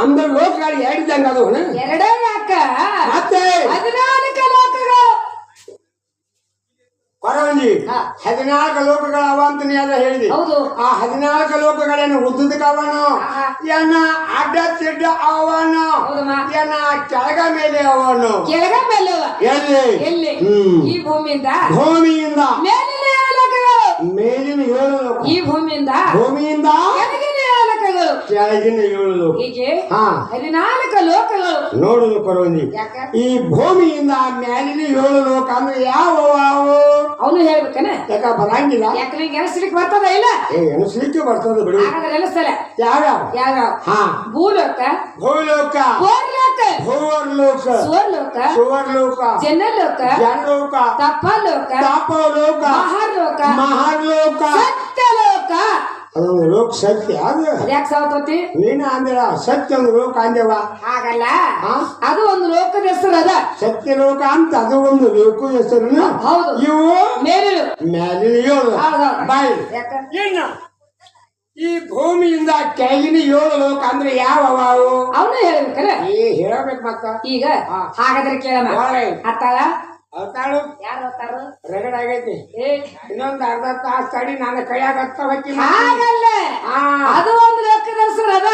ಅಂದ್ರೆ ಲೋಕಗಳು ಹೇಳಿದಂಗ ಅದು ಎರಡೇ ಯಾಕ ಮತ್ತೆ 14 ಲೋಕಗಳು ಕೊರವಂಜಿ 14 ಲೋಕಗಳ ಅವ ಅಂತ ನೀ ಎಲ್ಲ ಹೇಳಿದಿ. ಹೌದು. ಆ 14 ಲೋಕಗಳೇನು ಉದ್ದುದಕ್ಕೆ ಅವನು ಏನ ಅಡ್ಡ ತಿಡ್ಡ ಅವನು ಏನ ಕೆಳಗ ಮೇಲೆ ಅವನು ಕೆಳಗ ಮೇಲೆ ಎಲ್ಲಿ ಎಲ್ಲಿ ಈ ಭೂಮಿಯಿಂದ ಭೂಮಿಯಿಂದ ಮೇಲಿನ 7 ಲೋಕಗಳು ಮೇಲಿನ 7 ಲೋಕ ಈ ಭೂಮಿಯಿಂದ ಕೆಳಗಿನ 7 ಲೋಕಗಳು ಕೆಳಗಿನ 7 ಲೋಕ ಹೀಗೆ 14 ಲೋಕಗಳು ನೋಡುದು ಕೊರವಂಜಿ. ಈ ಭೂಮಿಯಿಂದ ಮೇಲಿನ 7 ಲೋಕ ಅಂದ್ರೆ ಯಾವ ಅವನು ಹೇಳ್ಬೇಕನ ಯಾಕ ಬರಂಗಿಲ್ಲ ಯಾಕಂದ್ರೆ ಎಣಿಸ್ಲಿಕ್ಕೆ ಬರ್ತದ ಇಲ್ಲ ಎಣಿಸ್ಲಿಕ್ಕೆ ಬರ್ತದ ಬಿಡು. ಹಾಗಾದ್ರೆ ಎನಿಸ್ತಲ್ಲ ಯಾವ್ಯಾವ ಭೂಲೋಕ ಭೂಲೋಕ ಭೋರ್ಲೋಕ ಭೂವರ್ಲೋಕ ಸ್ವರ್ಲೋಕ ಸುವರ್ಲೋಕ ಜನಲೋಕ ಜನಲೋಕ ತಪಲೋಕ ತಾಪಲೋಕ ಮಹಾಲೋಕ ಮಹಾಲೋಕ ಸತ್ಯಲೋಕ. ಅದೊಂದು ಲೋಕ ಸತ್ಯ ಅದು ಯಾಕೆ ಸಾವತೋತಿ ನೀನ ಅಂದಿರ ಸತ್ಯ ಒಂದು ಲೋಕ ಅಂದೇವ ಹಾಗಲ್ಲ ಅದು ಒಂದು ಲೋಕದ ಹೆಸರು ಅದ ಸತ್ಯ ಲೋಕ ಅಂತ ಅದು ಒಂದು ಲೋಕದ ಹೆಸರು. ಹೌದು. ಇವು ಮೇಲಿನ ಮೇಲಿನ 7 ಬಾಯಿ ಏನು ಈ ಭೂಮಿಯಿಂದ ಕೆಳಗಿನ 7 ಲೋಕ ಅಂದ್ರೆ ಯಾವ ಅವನು ಹೇಳ್ಬೇಕಲ್ಲ ಹೇಳಬೇಕು ಮತ್ತ ಈಗ ಹಾಗಾದ್ರೆ ಕೇಳಮ್ಮ ಅತ್ತಾಳ ಅವತಾಳು ಯಾರು ಅವತಾರು ರಗಡ್ ಆಗೈತಿ. ಇನ್ನೊಂದು ಅರ್ಧ ತಾಸು ತಡಿ ನಾನು ಕೈಯಾಗ ಹಾಗಲ್ಲ ಅದು ಒಂದು ಲೋಕದ ಹೆಸರು ಅದ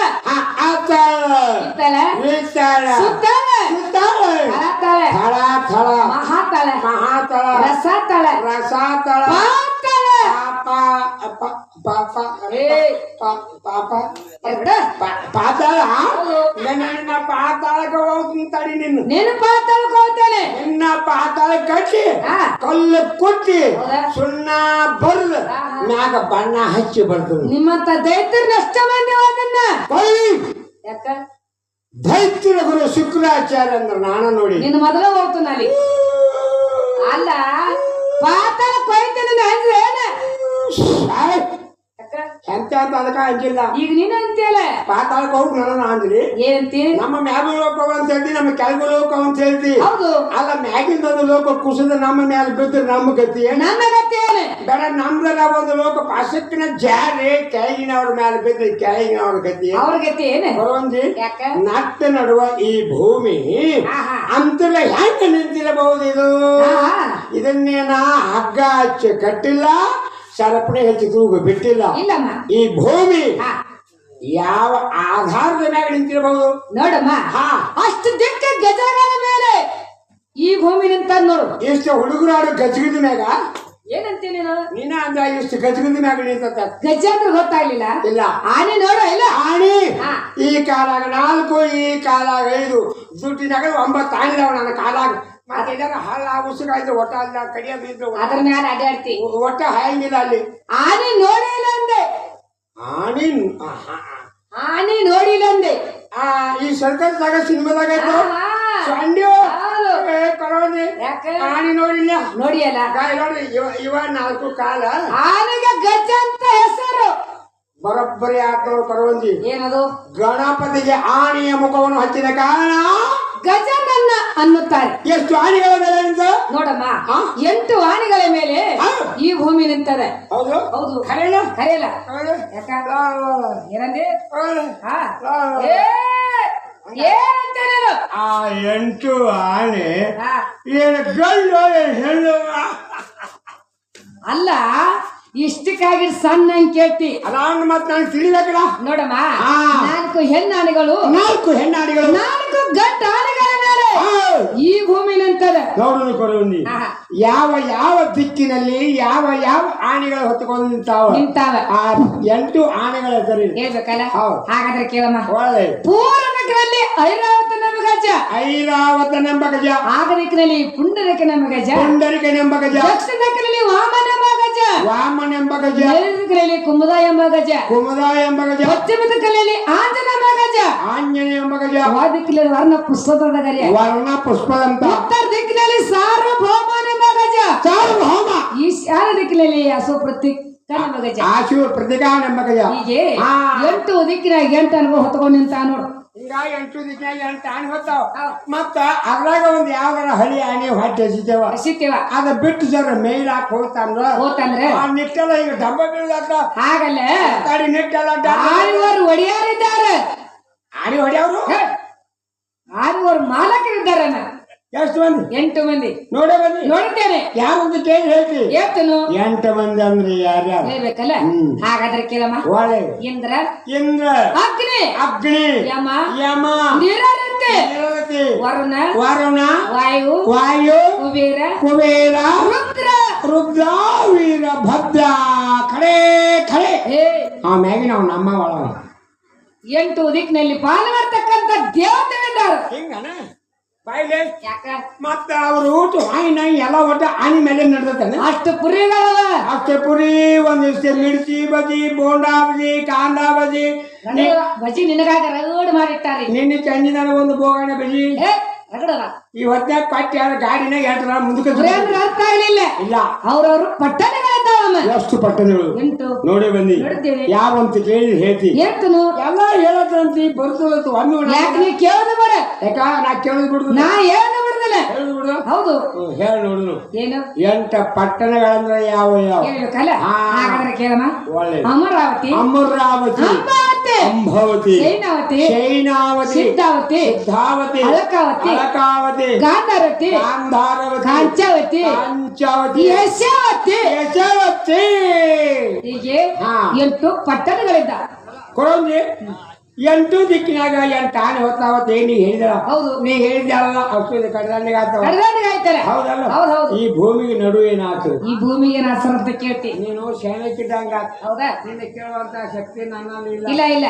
ಸುತ್ತಾಳ ಥಳ ಥಳ ಮಹಾತಳ ಮಹಾತಳ ರಸಾತಳ ರಸಾತಳ ಪಾತಾಳ ಪಾಪ ಪಾಪ ಪಾತಾಳ ನನ್ನ ಪಾತಾಳಕ್ಕೆ ಹೋಗ್ತೀನಿ ತಡಿ ನೀನು ಪಾತಾಳಕ್ಕೆ ಹೋಗ್ತೇನೆ ನಿನ್ನ ಪಾತಾಳ ಕಟ್ಟಿ ಕಲ್ಲು ಕೊಟ್ಟಿ ಸುಣ್ಣ ಬರ್ದು ಮ್ಯಾಗ ಬಣ್ಣ ಹಚ್ಚಿ ಬರ್ತದೆ. ನಿಮ್ಮಂತ ದೈತ್ಯರನ್ನ ಅಷ್ಟ ಮಂದಿ ಹೋದನ್ನ ಯಾಕ ದೈತ್ಯರ ಗುರು ಶುಕ್ರಾಚಾರ್ಯ ಅಂದ್ರೆ ನಾನು ನೋಡಿ ನಿನ್ನ ಮೊದಲ ಹೋಗ್ತು ನಲ್ಲಿ ಅಲ್ಲ ಪಾತಾಳ ಕೊಯ್ತೇನೆ ಅಂದ್ರೆ ಎಂತ ಅಂತ ಅದಕ್ಕ ಅಂಜಿಲ್ಲ. ಈಗ ನೀನ್ ಅಂತೀಯಲ್ಲ ಪಾತಾಳಕ್ಕೆ ಹೋಗಿ ನನ್ನ ಅಂದ್ರಿ ಏನಂತಿ ನಮ್ಮ ಮ್ಯಾಗ ಲೋಕ ಅಂತ ಹೇಳ್ತಿ ನಮ್ಮ ಕೆಳಗ ಲೋಕ ಅಂತ ಹೇಳ್ತಿ. ಹೌದು. ಅಲ್ಲ ಮ್ಯಾಗಿಂದ ಒಂದು ಲೋಕ ಕುಸಿದ ನಮ್ಮ ಮೇಲೆ ಬಿದ್ದರೆ ನಮ್ಮ ಗತಿ ನನ್ನ ಗತಿ ಏನು ಬೇಡ. ನಮ್ದಲ್ಲ ಒಂದು ಲೋಕ ಪಾಶಕ್ಕಿನ ಜಾರಿ ಕೆಳಗಿನವ್ರ ಮೇಲೆ ಬಿದ್ದರೆ ಕೆಳಗಿನವ್ರ ಗತಿ ಅವ್ರ ಗತಿ ಏನು ಬರುವಂದಿ ನಟ್ಟ ನಡುವ ಈ ಭೂಮಿ ಅಂತಲ್ಲ ಹೆಂಗ ನಿಂತಿರಬಹುದು. ಇದು ಇದನ್ನೇನ ಹಗ್ಗ ಹಚ್ಚಿ ಕಟ್ಟಿಲ್ಲ ಸರಪಣಿ ಹೆಚ್ಚಿ ತೂಗು ಬಿಟ್ಟಿಲ್ಲ. ಈ ಭೂಮಿ ಯಾವ ಆಧಾರದ ಮ್ಯಾಗ ನಿಂತಿರಬಹುದು ನೋಡಮ್ಮ. ಅಷ್ಟು ದಿಕ್ಕ ಗಜಗಳ ಮೇಲೆ ಈ ಭೂಮಿ ನಿಂತ ನೋಡು. ಇಷ್ಟು ಹುಡುಗರು ಆಡು ಗಜಗದ ಮ್ಯಾಗ ಏನಂತೀನಿ ನೀನ ಅಂದ ಇಷ್ಟು ಗಜಗದ ಮ್ಯಾಗ ನಿಂತ ಗಜ ಅಂದ್ರೆ ಗೊತ್ತಾಗ್ಲಿಲ್ಲ. ಇಲ್ಲ ಆನೆ ನೋಡ ಇಲ್ಲ ಆನೆ ಈ ಕಾಲಾಗ 4 ಈ ಕಾಲಾಗ 5 ದುಡ್ಡಿನಾಗ 9 ಆಣಿದಾವ ನನ್ನ ಕಾಲಾಗ. ಮತ್ತೆ ಹಳ್ಳ ಉಸುಗಾಯ್ತು ಒಟ್ಟ ಅಲ್ಲ ಕಡಿಯ ಬಿದ್ದು ಅದ್ರ ಮ್ಯಾಲ ಅಡ್ಡಾಡ್ತಿ ಒಟ್ಟ ಹಾಯಂಗಿಲ್ಲ ಅಲ್ಲಿ. ಆನೆ ನೋಡಿಲ್ಲ ಅಂದೆ ಆನೆ ನೋಡಿಲ್ಲ ಅಂದೆ. ಈ ಸರ್ಕಲ್ದಾಗ ಸಿನಿಮಾದಾಗ ಆನೆ ನೋಡಿಲ್ಲ ನೋಡಿಯಲ್ಲ ನೋಡಿ ಇವ 4 ಕಾಲ ಆನೆಗೆ ಗಜ ಅಂತ ಹೆಸರು. ಬರೋಬ್ಬರಿ ಆಟೋಳು ಪರವಂಜಿ ಏನದು ಗಣಪತಿಗೆ ಆನೆಯ ಮುಖವನ್ನು ಹಚ್ಚಿದ ಕಾರಣ ಗಜನನ್ನ ಅನ್ನುತ್ತಾರೆ. ಎಷ್ಟು ಆನೆಗಳ ಮೇಲೆ ನೋಡಮ್ಮ 8 ಆನೆಗಳ ಮೇಲೆ ಈ ಭೂಮಿ ನಿಂತದೆ. ಹೌದು ಹೌದು ಕರೆಯಲ್ಲ ಕರೆಯಲ್ಲ ಏನಂದೆ ಆ 8 ಆನೆ ಏನು ಗಂಡು ಹೆಣ್ಣು ಅಲ್ಲ ಇಷ್ಟಕ್ಕಾಗಿ ಸಣ್ಣ ಕೇಳ್ತಿ ಅಲ್ಲ ಮತ್ ನಾನು ತಿಳಿಬೇಕಡ. ನೋಡಮ್ಮ 4 ಹೆಣ್ಣಾನೆಗಳು 4 ಹೆಣ್ಣಾನೆಗಳು 4 ಗಂಟು ಆನೆಗಳ ಮೇಲೆ ಈ ಭೂಮಿ ನಿಂತದೆ. ನೋಡೋಣ ಕೊಡುವಂದಿ ಯಾವ ಯಾವ ದಿಕ್ಕಿನಲ್ಲಿ ಯಾವ ಯಾವ ಆನೆಗಳು ಹೊತ್ತುಕೊಂಡು ನಿಂತಾವ. ಆ 8 ಆನೆಗಳ ಹೆಸರು ಹೇಳ್ಬೇಕಲ್ಲ. ಹಾಗಾದ್ರೆ ಕೇಳಮ್ಮ. ಪೂರ್ವ ದಿಕ್ಕಿನಲ್ಲಿ ಐರಾವತನೆಂಬ ಗಜ ಐರಾವತನೆಂಬ ಗಜ. ಆಗ ದಿಕ್ಕಿನಲ್ಲಿ ಪುಂಡರಿಕನೆಂಬ ಗಜ ಪುಂಡರಿಕನೆಂಬ ಗಜ. ದಕ್ಷಿಣ ದಿಕ್ಕಿನಲ್ಲಿ ವಾಮನೆಂಬ ಗಜ ವಾಮನೆಂಬ ಗಜ. ದಿಕ್ಕಿನಲ್ಲಿ ಕುಮುದ ಎಂಬ ಗಜ. ಕುಮುದ ಎಂಬ ಗಜ. ಪಶ್ಚಿಮ ದಿಕ್ಕಿನಲ್ಲಿ ಆಂಜನೇಯ ಎಂಬ ಗಜ. ಆಂಜನೇಯ ಎಂಬ ಗಜ. ದಿಕ್ಕಿನಲ್ಲಿ ವರ್ಣ ಪುಷ್ಪದ ಗಜ. ವರ್ಣ ಪುಷ್ಪದಂತ. ಉತ್ತರ ದಿಕ್ಕಿನಲ್ಲಿ ಸಾರ್ವಭೌಮನೆಂಬ ಗಜ. ಸಾರ್ವಭೌಮ. ಈಶಾನ್ಯ ದಿಕ್ಕಿನಲ್ಲಿ ಅಸುಪ್ರತಿ ಗಜ. ಆಶು ಪ್ರತಿಗಾನೆಂಬ ಗಜ. ಹೀಗೆ 8 ದಿಕ್ಕಿನಾಗ 8 ಅನುಭವ ಹೊತ್ಕೊಂಡು ನಿಂತ ನೋಡು. ಈಗ 8 ದಿಕ್ಕಿನಾಗ 8 ಆನೆ ಹೊತ್ತಾವ. ಮತ್ತ ಅದ್ರಾಗ ಒಂದ್ ಯಾವ್ದಾರ ಹಳಿ ಆನೆ ಹೊಟ್ಟೆ ಹಸಿತೇವ ಅದ ಬಿಟ್ಟು ಜರ ಮೇಲಾಕ್ ಹೋಗ್ತಾನ್ರೆ ಆ ನಿಟ್ಟೆಲ್ಲ ಈಗ ಡಬ್ಬ ಬೀಳದ ಹಾಗಲ್ಲ ತಡಿ ನಿಟ್ಟೆಲ್ಲ ಒಡೆಯಾರಿದ್ದಾರೆ ಆನೆ ಹೊಡೆಯವರು ಆಡುವರು ಮಾಲಕರಿದ್ದಾರೆ ಎಷ್ಟು ಮಂದಿ? 8 ಮಂದಿ ನೋಡೇ ಬನ್ನಿ. ನೋಡಿದ್ದೇನೆ. ಯಾರಂತ ಕೇಳಿ ಹೇಳ್ತಿ? ಏತನು 8 ಮಂದಿ ಅಂದ್ರೆ ಯಾರ್ಯಾರು ಹೇಳ್ಬೇಕಲ್ಲ. ಹಾಗಾದ್ರೆ ಕೇಳಮ್ಮ. ಒಳ್ಳೆ ಇಂದ್ರ, ಇಂದ್ರ, ಅಗ್ನಿ, ಅಗ್ನಿ, ಯಮ, ಯಮ, ನಿರರಂತೆ, ನಿರವತಿ, ವರುಣ, ವರುಣ, ವಾಯು, ವಾಯು, ಕುಬೇರ, ಕುಬೇರ, ರುದ್ರ, ರುದ್ರ, ವೀರ, ಭದ್ರ, ಖಡೆ ಖಡೆ. ಏ ಆ ಮ್ಯಾಗಿ ನಾವು ನಮ್ಮ ಒಳ 8 ದಿಕ್ಕಿನಲ್ಲಿ ಪಾಲ್ಗೊಳ್ತಕ್ಕಂಥ ದೇವತೆಗಳಿದ್ದಾರೆ. ಹಿಂಗನ ಬಾಯ್ಲೆ ಯಾಕ ಮತ್ತ ಅವ್ರು ಊಟ ಹಾಯಿನ ಎಲ್ಲ ಒಟ್ಟ ಆನಿ ಮೇಲೆ ನಡೆದತಾನೆ. ಅಷ್ಟು ಪುರಿಗಳವ. ಅಷ್ಟೇ ಪುರಿ ಒಂದಿಷ್ಟು ಮಿರ್ಚಿ ಬಜಿ, ಬೋಂಡಾ ಬಜಿ, ಕಾಂದಾ ಬಜಿ, ಬಜಿ ನಿನಗಾಗ ರಗಡ್ ಮಾಡಿಟ್ಟಾರಿ. ನಿನ್ನೆ ಚಂದಿನ ಒಂದು ಬೋಗಣೆ ಬಜಿ. ರಗಡಲ್ಲ ಈ ಹೊತ್ನ್ಯಾಗ ಕೊಟ್ಟಿ ಅವ್ರ ಗಾಡಿನ ಎಟ್ರ ಮುಂದಕ್ಕೆ ಅರ್ಥ ಆಗಲಿಲ್ಲ. ಇಲ್ಲ ಅವ್ರವ್ರು ಪಟ್ಟಣಗಳಿದ್ದಾವಮ್ಮ. ಎಷ್ಟು ಪಟ್ಟಣಗಳು 8 ನೋಡಿ ಬಂದಿ. ನೋಡಿದ್ದೇವೆ. ಯಾವಂತ ಕೇಳಿ ಹೇಳ್ತಿ? ಏತನು ಎಲ್ಲ ಹೇಳತ್ತಂತಿ ಬರ್ತದತ್ತು ಒಮ್ಮೆ ಯಾಕೆ ನೀ ಕೇಳೋದು ಬೇಡ. ಯಾಕ ನಾ ಕೇಳದ್ ಬಿಡುದು? ನಾ ಏನು ಬಿಡುದಿಲ್ಲ. ಹೇಳುದು ಬಿಡು. ಹೌದು ಹೇಳಿ ನೋಡುದು. ಏನು 8 ಪಟ್ಟಣಗಳಂದ್ರೆ ಯಾವ ಯಾವ? ಹೇಳ್ಬೇಕಲ್ಲ. ಹಾಗಾದ್ರೆ ಕೇಳಮ್ಮ. ಒಳ್ಳೆ ಅಮರಾವತಿ, ಅಮರಾವತಿ, ಅಂಬಾವತಿ, ಅಂಭಾವತಿ, ಶೈನಾವತಿ, ಶೈನಾವತಿ, ಸಿದ್ಧಾವತಿ, ಸಿದ್ಧಾವತಿ, ಅಲಕಾವತಿ, ಅಲಕಾವತಿ, ಗಾಂಧಾರವತಿ, ಗಾಂಧಾರವತಿ, ಕಾಂಚಾವತಿ, ಕಾಂಚಾವತಿ, ಯಶಾವತಿ, ಯಶಾವತಿ. ಹೀಗೆ ಹಾ. 8 ಪಟ್ಟಣಗಳಿದ್ದ. ಕೊಡಂಜಿ 8 ದಿಕ್ಕಿನಾಗ 8 ಆನೆ ಹೊತ್ತಾವತ್ತೆ. ನೀ ಹೇಳಿದ ಹೌದು. ನೀ ಹೇಳಿದಲ್ಲ ಅಷ್ಟು ಕಡದಂಡಿಗೆ ಆಗ್ತಾವ. ಕಡದಾಡಿಗೆ ಆಯ್ತಾರೆ. ಹೌದಲ್ಲ? ಹೌದು. ಈ ಭೂಮಿಗೆ ನಡುವೆ ಏನಾಯ್ತು? ಈ ಭೂಮಿಗೆ ನಾ ಸರ್ ಅಂತ ಕೇಳ್ತಿ. ನೀನು ಶೇಣಕ್ಕಿದ್ದಂಗ ಹೌದಾ? ನಿನ್ನ ಕೇಳುವಂತ ಶಕ್ತಿ ನನ್ನಲ್ಲಿ ಇಲ್ಲ. ಇಲ್ಲ ಇಲ್ಲ.